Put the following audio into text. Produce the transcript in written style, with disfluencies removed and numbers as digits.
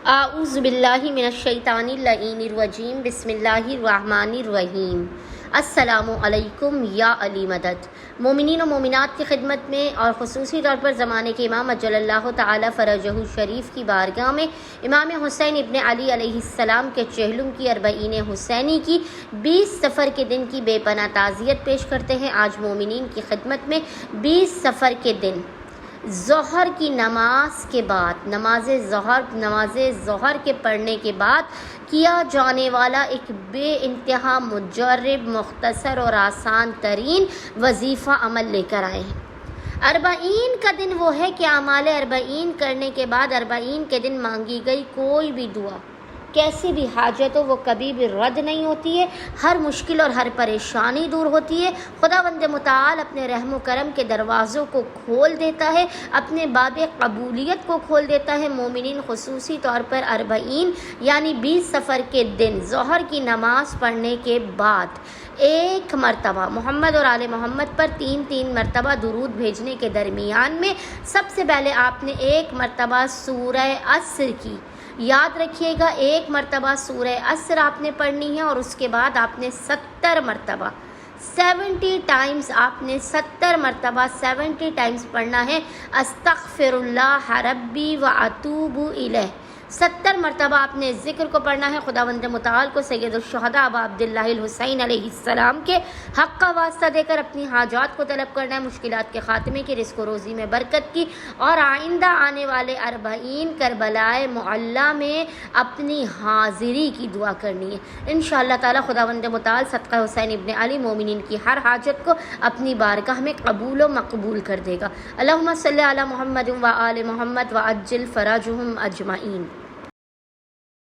اعوذ باللہ من الشیطان اللعین الرجیم بسم اللہ الرحمن الرحیم۔ السلام علیکم یا علی مدد۔ مومنین و مومنات کی خدمت میں اور خصوصی طور پر زمانے کے امام اجل اللہ تعالی فرجہ شریف کی بارگاہ میں امام حسین ابن علی علیہ السلام کے چہلم کی اربعین حسینی کی 20 سفر کے دن کی بے پناہ تعزیت پیش کرتے ہیں۔ آج مومنین کی خدمت میں 20 سفر کے دن ظہر کی نماز کے بعد نماز ظہر کے پڑھنے کے بعد کیا جانے والا ایک بے انتہا مجرب، مختصر اور آسان ترین وظیفہ عمل لے کر آئے ہیں۔ اربعین کا دن وہ ہے کہ اعمال اربعین کرنے کے بعد اربعین کے دن مانگی گئی کوئی بھی دعا، کیسی بھی حاجت ہو، وہ کبھی بھی رد نہیں ہوتی ہے۔ ہر مشکل اور ہر پریشانی دور ہوتی ہے۔ خداوند متعال اپنے رحم و کرم کے دروازوں کو کھول دیتا ہے، اپنے باب قبولیت کو کھول دیتا ہے۔ مومنین خصوصی طور پر اربعین یعنی 20 سفر کے دن ظہر کی نماز پڑھنے کے بعد ایک مرتبہ محمد اور آل محمد پر 3 مرتبہ درود بھیجنے کے درمیان میں سب سے پہلے آپ نے ایک مرتبہ سورہ عصر کی، یاد رکھیے گا، ایک مرتبہ سورہ عصر آپ نے پڑھنی ہے، اور اس کے بعد آپ نے 70 مرتبہ 70 ٹائمز آپ نے 70 مرتبہ 70 ٹائمز پڑھنا ہے استغفر اللہ ربی و اتوب الیہ۔ 70 مرتبہ آپ نے ذکر کو پڑھنا ہے، خداوند متعال کو سید الشہداء ابا عبداللہ الحسین علیہ السلام کے حق کا واسطہ دے کر اپنی حاجات کو طلب کرنا ہے، مشکلات کے خاتمے کی، رزق و روزی میں برکت کی، اور آئندہ آنے والے اربعین کربلائے معلیٰ میں اپنی حاضری کی دعا کرنی ہے۔ انشاءاللہ تعالی خداوند متعال صدقہ حسین ابن علی مومنین کی ہر حاجت کو اپنی بارگاہ میں قبول و مقبول کر دے گا۔ اللہم صلی علی محمد و آل محمد و عجل فرجہم اجمعین۔